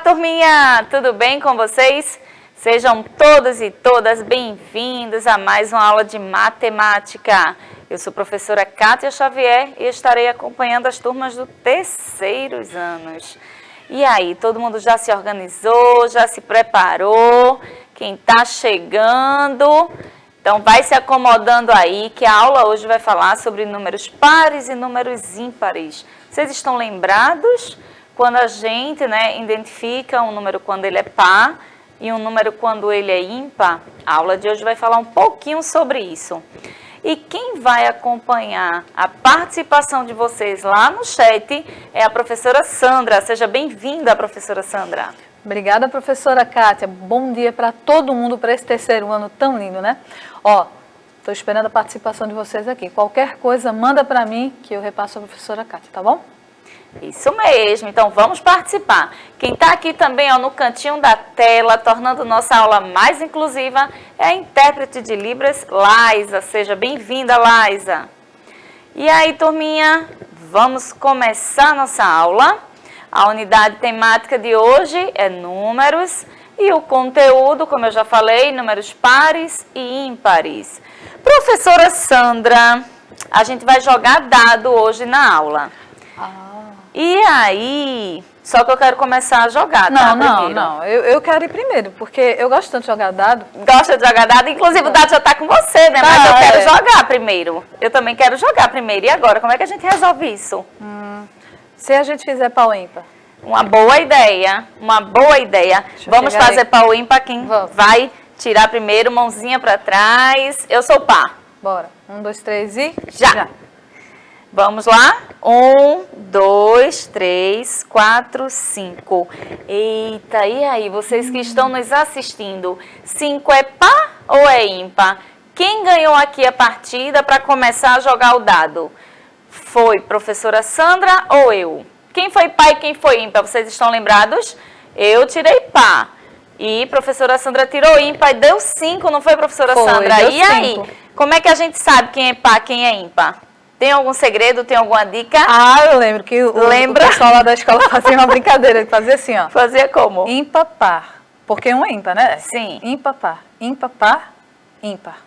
turminha! Tudo bem com vocês? Sejam todos e todas bem-vindos a mais uma aula de matemática. Eu sou a professora Kátia Xavier e estarei acompanhando as turmas do terceiros anos. E aí, todo mundo já se organizou, já se preparou? Quem está chegando, então vai se acomodando aí, que a aula hoje vai falar sobre números pares e números ímpares. Vocês estão lembrados? Quando a gente identifica um número quando ele é par e um número quando ele é ímpar, a aula de hoje vai falar um pouquinho sobre isso. E quem vai acompanhar a participação de vocês lá no chat é a professora Sandra. Seja bem-vinda, professora Sandra. Obrigada, professora Kátia. Bom dia para todo mundo, para esse terceiro ano tão lindo, né? Ó, estou esperando a participação de vocês aqui. Qualquer coisa, manda para mim que eu repasso a professora Kátia, tá bom? Isso mesmo, então vamos participar. Quem está aqui também no cantinho da tela, tornando nossa aula mais inclusiva, é a intérprete de Libras, Laisa. Seja bem-vinda, Laisa. E aí, turminha, vamos começar nossa aula. A unidade temática de hoje é números e o conteúdo, como eu já falei, números pares e ímpares. Professora Sandra, a gente vai jogar dado hoje na aula. E aí, só que eu quero começar a jogar, tá? Não, eu quero ir primeiro, porque eu gosto tanto de jogar dado. Gosta de jogar dado? Inclusive o dado já tá com você, né? Mas eu quero jogar primeiro. Eu também quero jogar primeiro. E agora, como é que a gente resolve isso? Se a gente fizer pau ímpar. Uma boa ideia, uma boa ideia. Vamos fazer pau ímpar, quem vai tirar primeiro, mãozinha pra trás. Eu sou par. Bora. 1, 2, 3 e... Já! Vamos lá? 1, 2, 3, 4, 5. Eita, e aí, vocês que estão nos assistindo, 5 é par ou é ímpar? Quem ganhou aqui a partida para começar a jogar o dado? Foi professora Sandra ou eu? Quem foi par e quem foi ímpar? Vocês estão lembrados? Eu tirei par. E professora Sandra tirou ímpar e deu 5, não foi, professora Sandra? Deu e aí, como é que a gente sabe quem é par, quem é ímpar? Tem algum segredo, tem alguma dica? Eu lembro que o pessoal lá da escola fazia uma brincadeira, ele fazia assim, ó. Fazia como? Ímpar, par. Porque um é ímpar, né? Sim. Ímpar, par. Ímpar, par, ímpar.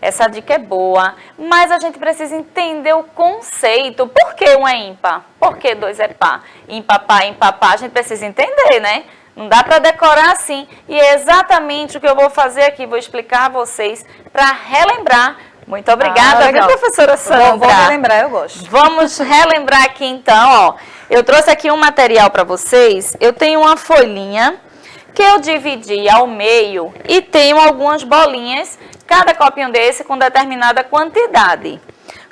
Essa dica é boa. Mas a gente precisa entender o conceito. Por que um é ímpar? Por que 2 é par? Ímpar, par, a gente precisa entender, né? Não dá para decorar assim. E é exatamente o que eu vou fazer aqui. Vou explicar a vocês para relembrar. Muito obrigada, viu, professora Sandra? Vou relembrar, eu gosto. Vamos relembrar aqui então, ó. Eu trouxe aqui um material para vocês. Eu tenho uma folhinha que eu dividi ao meio e tenho algumas bolinhas, cada copinho desse com determinada quantidade.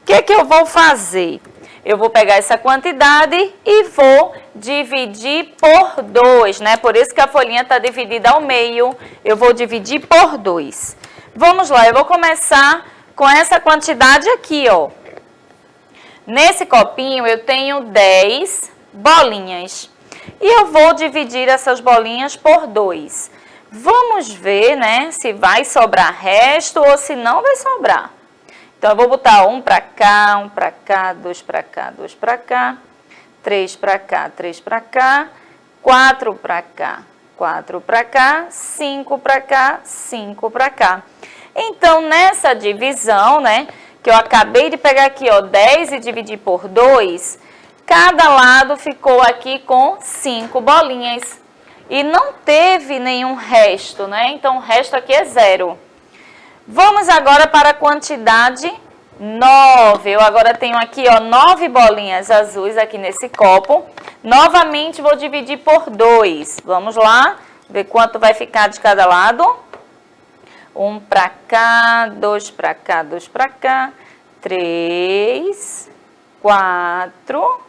O que é que eu vou fazer? Eu vou pegar essa quantidade e vou dividir por 2, né? Por isso que a folhinha está dividida ao meio. Eu vou dividir por 2. Vamos lá, eu vou começar com essa quantidade aqui, ó. Nesse copinho eu tenho 10 bolinhas. E eu vou dividir essas bolinhas por 2. Vamos ver, né, se vai sobrar resto ou se não vai sobrar. Então, eu vou botar 1 para cá, 2 para cá, 2 para cá, 3 para cá, 3 para cá, 4 para cá, 4 para cá, 5 para cá, 5 para cá. Então, nessa divisão, né, que eu acabei de pegar aqui, ó, 10 e dividir por 2, cada lado ficou aqui com 5 bolinhas. E não teve nenhum resto, né? Então, o resto aqui é 0. Vamos agora para a quantidade 9. Eu agora tenho aqui, ó, 9 bolinhas azuis aqui nesse copo. Novamente, vou dividir por 2. Vamos lá, ver quanto vai ficar de cada lado. 1 para cá, 2 para cá, 2 para cá, 3, 4,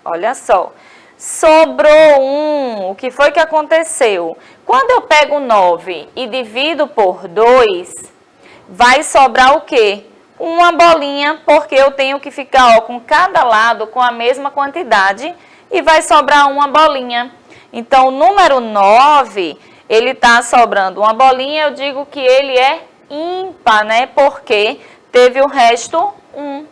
olha só, sobrou 1, o que foi que aconteceu? Quando eu pego 9 e divido por 2, vai sobrar o quê? Uma bolinha, porque eu tenho que ficar, ó, com cada lado com a mesma quantidade e vai sobrar uma bolinha. Então, o número 9... ele está sobrando uma bolinha, eu digo que ele é ímpar, né? Porque teve o resto 1.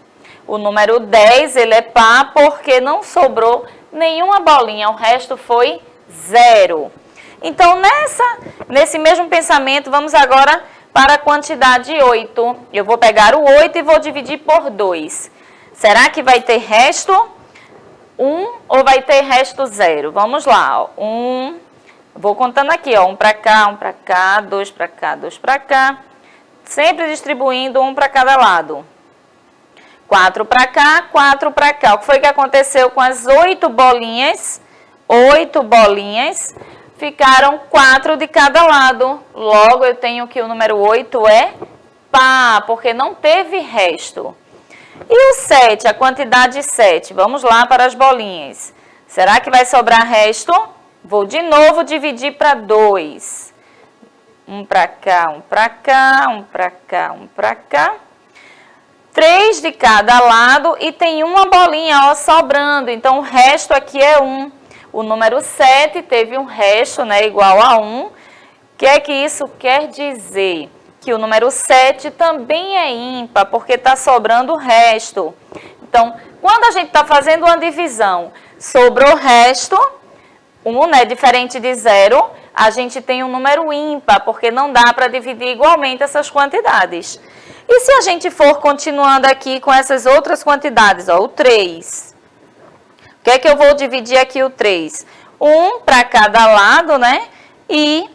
O número 10, ele é par porque não sobrou nenhuma bolinha, o resto foi 0. Então, nesse mesmo pensamento, vamos agora para a quantidade 8. Eu vou pegar o 8 e vou dividir por 2. Será que vai ter resto 1 ou vai ter resto 0? Vamos lá, ó. 1, vou contando aqui, ó, 1 para cá, 2 para cá, 2 para cá. Sempre distribuindo 1 para cada lado. 4 para cá, 4 para cá. O que foi que aconteceu com as 8 bolinhas? 8 bolinhas ficaram 4 de cada lado. Logo, eu tenho que o número 8 é par, porque não teve resto. E o 7, a quantidade 7? Vamos lá para as bolinhas. Será que vai sobrar resto? Vou de novo dividir para 2. 1 para cá, 1 para cá, 1 para cá, 1 para cá. 3 de cada lado e tem uma bolinha, ó, sobrando. Então, o resto aqui é 1. O número 7 teve um resto, né, igual a 1. O que é que isso quer dizer? Que o número 7 também é ímpar, porque está sobrando o resto. Então, quando a gente está fazendo uma divisão, sobrou o resto, 1, né, diferente de 0, a gente tem um número ímpar, porque não dá para dividir igualmente essas quantidades. E se a gente for continuando aqui com essas outras quantidades, ó, o 3. O que é que eu vou dividir aqui o 3? 1 para cada lado, né? E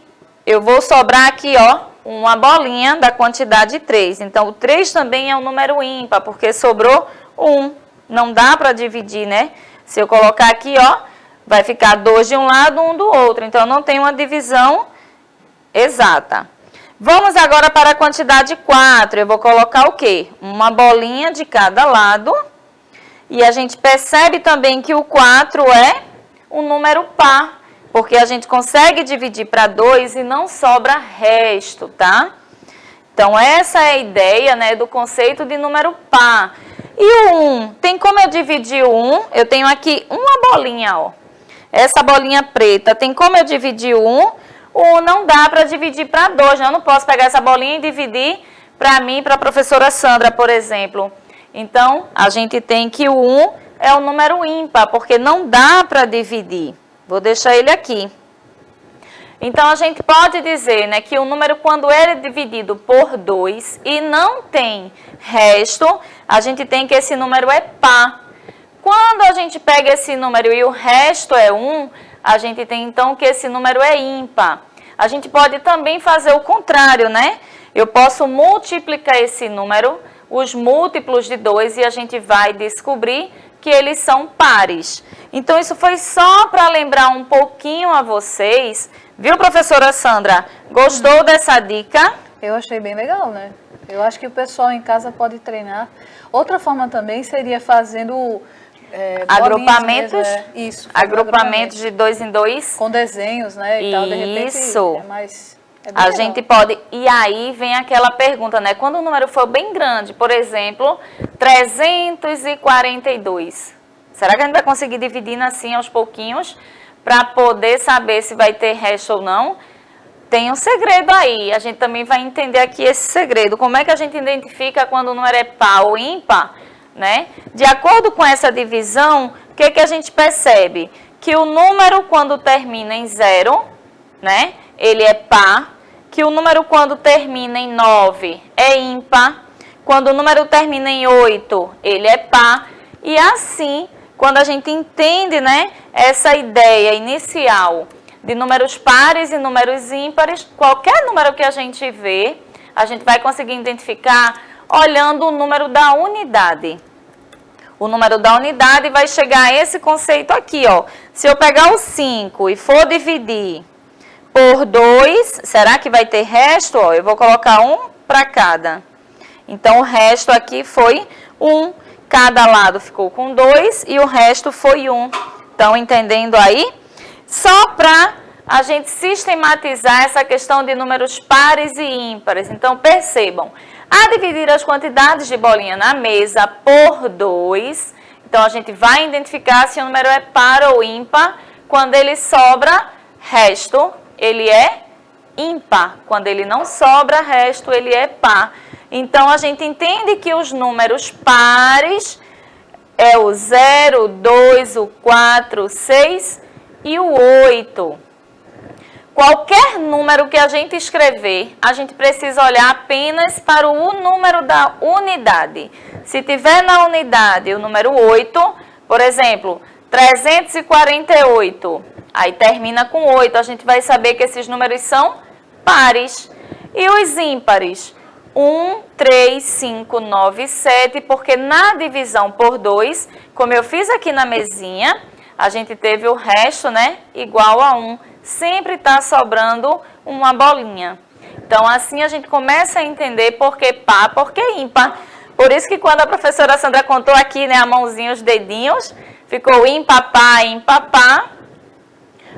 eu vou sobrar aqui, ó, uma bolinha da quantidade 3. Então, o 3 também é um número ímpar, porque sobrou 1. Não dá para dividir, né? Se eu colocar aqui, ó, vai ficar 2 de um lado, 1 do outro. Então, não tem uma divisão exata. Vamos agora para a quantidade 4. Eu vou colocar o quê? Uma bolinha de cada lado. E a gente percebe também que o 4 é um número par, porque a gente consegue dividir para 2 e não sobra resto, tá? Então, essa é a ideia, né, do conceito de número par. E o 1? Tem como eu dividir o 1? Eu tenho aqui uma bolinha, ó. Essa bolinha preta, tem como eu dividir o 1? O 1 não dá para dividir para 2, né? Eu não posso pegar essa bolinha e dividir para mim e para a professora Sandra, por exemplo. Então, a gente tem que o 1 é um número ímpar, porque não dá para dividir. Vou deixar ele aqui. Então, a gente pode dizer, né, que o número, quando ele é dividido por 2 e não tem resto, a gente tem que esse número é par. Quando a gente pega esse número e o resto é 1, a gente tem, então, que esse número é ímpar. A gente pode também fazer o contrário, né? Eu posso multiplicar esse número, os múltiplos de 2, e a gente vai descobrir que eles são pares. Então, isso foi só para lembrar um pouquinho a vocês. Viu, professora Sandra? Gostou dessa dica? Eu achei bem legal, né? Eu acho que o pessoal em casa pode treinar. Outra forma também seria fazendo agrupamentos. Mesmo, isso. Agrupamentos de 2 em 2. Com desenhos, né? E tal, de repente, isso. A legal. Gente pode... E aí vem aquela pergunta, né? Quando o número for bem grande, por exemplo, 342. Será que a gente vai conseguir dividir assim aos pouquinhos para poder saber se vai ter resto ou não? Tem um segredo aí. A gente também vai entender aqui esse segredo. Como é que a gente identifica quando o número é par ou ímpar, né? De acordo com essa divisão, o que que a gente percebe? Que o número, quando termina em 0, né? Ele é par. Que o número, quando termina em 9, é ímpar. Quando o número termina em 8, ele é par. E assim, quando a gente entende, né, essa ideia inicial de números pares e números ímpares, qualquer número que a gente vê, a gente vai conseguir identificar olhando o número da unidade. O número da unidade vai chegar a esse conceito aqui, ó. Se eu pegar o 5 e for dividir por 2, será que vai ter resto? Ó, eu vou colocar 1 para cada. Então, o resto aqui foi 1. Cada lado ficou com 2 e o resto foi 1. Estão entendendo aí? Só para a gente sistematizar essa questão de números pares e ímpares. Então, percebam. A dividir as quantidades de bolinha na mesa por 2, então a gente vai identificar se o número é par ou ímpar. Quando ele sobra resto, ele é ímpar. Quando ele não sobra resto, ele é par. Então, a gente entende que os números pares, é o 0, o 2, o 4, o 6 e o 8. Qualquer número que a gente escrever, a gente precisa olhar apenas para o número da unidade. Se tiver na unidade o número 8, por exemplo, 348, aí termina com 8, a gente vai saber que esses números são pares. E os ímpares? 1, 3, 5, 9, 7, porque na divisão por 2, como eu fiz aqui na mesinha, a gente teve o resto, né, igual a 1. Sempre está sobrando uma bolinha. Então, assim a gente começa a entender por que par, por que ímpar. Por isso que quando a professora Sandra contou aqui, né, a mãozinha, os dedinhos, ficou ímpar, par,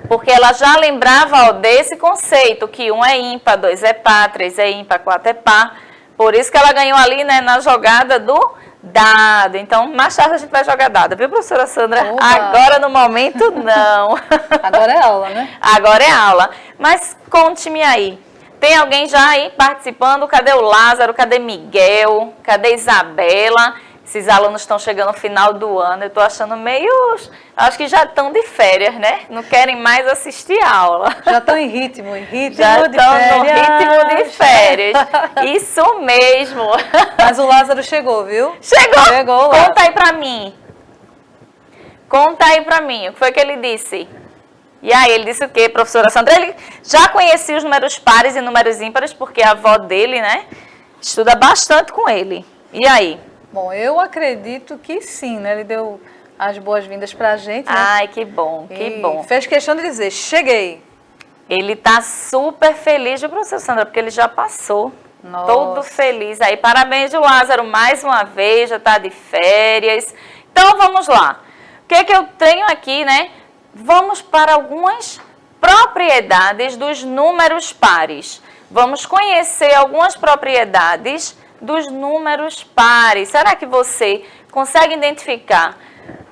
porque ela já lembrava, ó, desse conceito, que 1 é ímpar, 2 é par, 3 é ímpar, 4 é par. Por isso que ela ganhou ali, né, na jogada do dado. Então, mais tarde a gente vai jogar dado, viu, professora Sandra? Oba. Agora, no momento, não. Agora é aula, né? Agora é aula. Mas conte-me aí. Tem alguém já aí participando? Cadê o Lázaro? Cadê Miguel? Cadê Isabela? Esses alunos estão chegando no final do ano. Eu estou achando meio... Acho que já estão de férias, né? Não querem mais assistir a aula. Já estão em ritmo Já de estão férias. no ritmo de férias. Isso mesmo. Mas o Lázaro chegou, viu? Chegou. Lá. Conta aí pra mim. Conta aí pra mim. O que foi que ele disse? E aí, ele disse o quê, professora Sandra? Ele já conhecia os números pares e números ímpares, porque a avó dele, né, estuda bastante com ele. E aí? Bom, eu acredito que sim, né? Ele deu as boas-vindas pra gente, né? Ai, que bom, que bom. Fez questão de dizer, cheguei. Ele tá super feliz, viu, professora Sandra? Porque ele já passou. Nossa. Todo feliz aí. Parabéns, Lázaro, mais uma vez, já tá de férias. Então, vamos lá. O que é que eu tenho aqui, né? Vamos para algumas propriedades dos números pares. Vamos conhecer algumas propriedades dos números pares. Será que você consegue identificar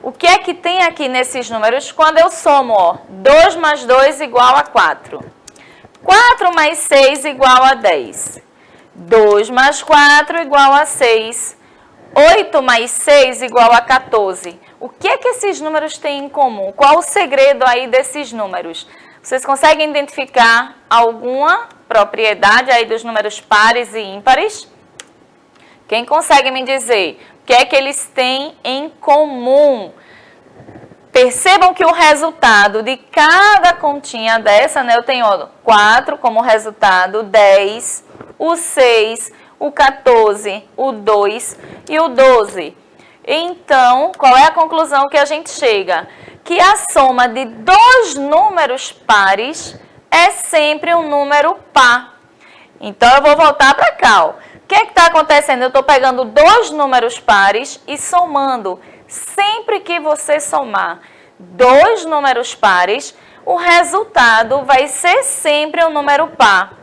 o que é que tem aqui nesses números quando eu somo, ó, 2 mais 2 igual a 4. 4 mais 6 igual a 10. 2 mais 4 igual a 6. 8 mais 6 igual a 14. O que é que esses números têm em comum? Qual o segredo aí desses números? Vocês conseguem identificar alguma propriedade aí dos números pares e ímpares? Quem consegue me dizer o que é que eles têm em comum? Percebam que o resultado de cada continha dessa, né? Eu tenho, ó, 4 como resultado, 10, o 6, o 14, o 2 e o 12. Então, qual é a conclusão que a gente chega? Que a soma de dois números pares é sempre um número par. Então, eu vou voltar para cá, ó. O que está acontecendo? Eu estou pegando dois números pares e somando. Sempre que você somar dois números pares, o resultado vai ser sempre um número par.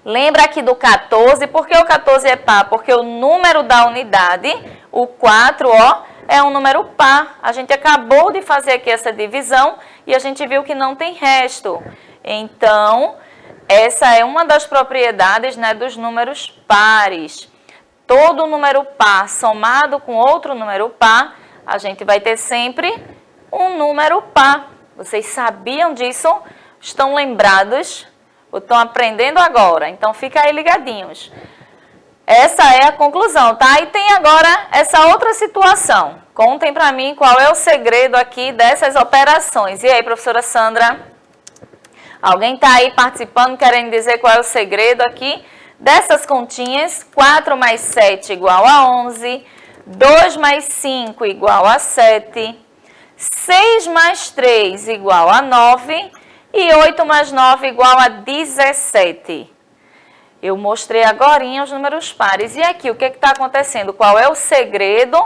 Lembra aqui do 14? Por que o 14 é par? Porque o número da unidade, o 4, ó, é um número par. A gente acabou de fazer aqui essa divisão e a gente viu que não tem resto. Então, essa é uma das propriedades, né, dos números pares. Todo número par somado com outro número par, a gente vai ter sempre um número par. Vocês sabiam disso? Estão lembrados? Ou estão aprendendo agora? Então, fica aí ligadinhos. Essa é a conclusão, tá? E tem agora essa outra situação. Contem para mim qual é o segredo aqui dessas operações. E aí, professora Sandra? Alguém está aí participando, querendo dizer qual é o segredo aqui dessas continhas? 4 mais 7 igual a 11, 2 mais 5 igual a 7, 6 mais 3 igual a 9 e 8 mais 9 igual a 17. Eu mostrei agorinha os números pares. E aqui, o que está acontecendo? Qual é o segredo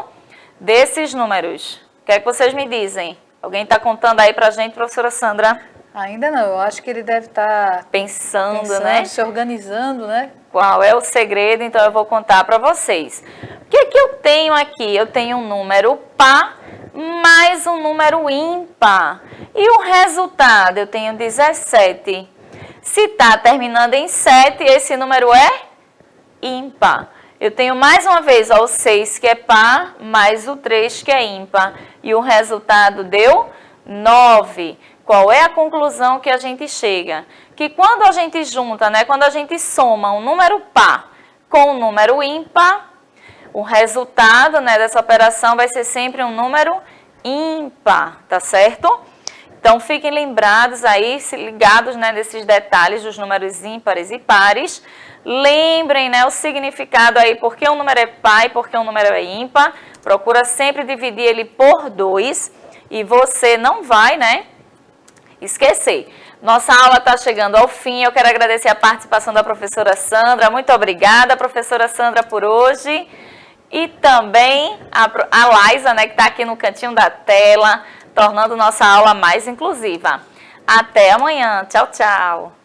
desses números? O que é que vocês me dizem? Alguém está contando aí para a gente, professora Sandra? Ainda não, eu acho que ele deve estar pensando, né? Se organizando, né? Qual é o segredo? Então, eu vou contar para vocês. O que é que eu tenho aqui? Eu tenho um número par mais um número ímpar. E o resultado? Eu tenho 17. Se está terminando em 7, esse número é ímpar. Eu tenho mais uma vez ó, o 6 que é par, mais o 3 que é ímpar. E o resultado deu 9. Qual é a conclusão que a gente chega? Que quando a gente junta, né, quando a gente soma um número par com um número ímpar, o resultado, né, dessa operação vai ser sempre um número ímpar, tá certo? Então, fiquem lembrados aí, ligados, né, desses detalhes dos números ímpares e pares. Lembrem, né, o significado aí, porque um número é par e porque um número é ímpar. Procura sempre dividir ele por 2 e você não vai, né, esquecer. Nossa aula está chegando ao fim. Eu quero agradecer a participação da professora Sandra. Muito obrigada, professora Sandra, por hoje. E também a Laisa, né, que está aqui no cantinho da tela, tornando nossa aula mais inclusiva. Até amanhã. Tchau, tchau.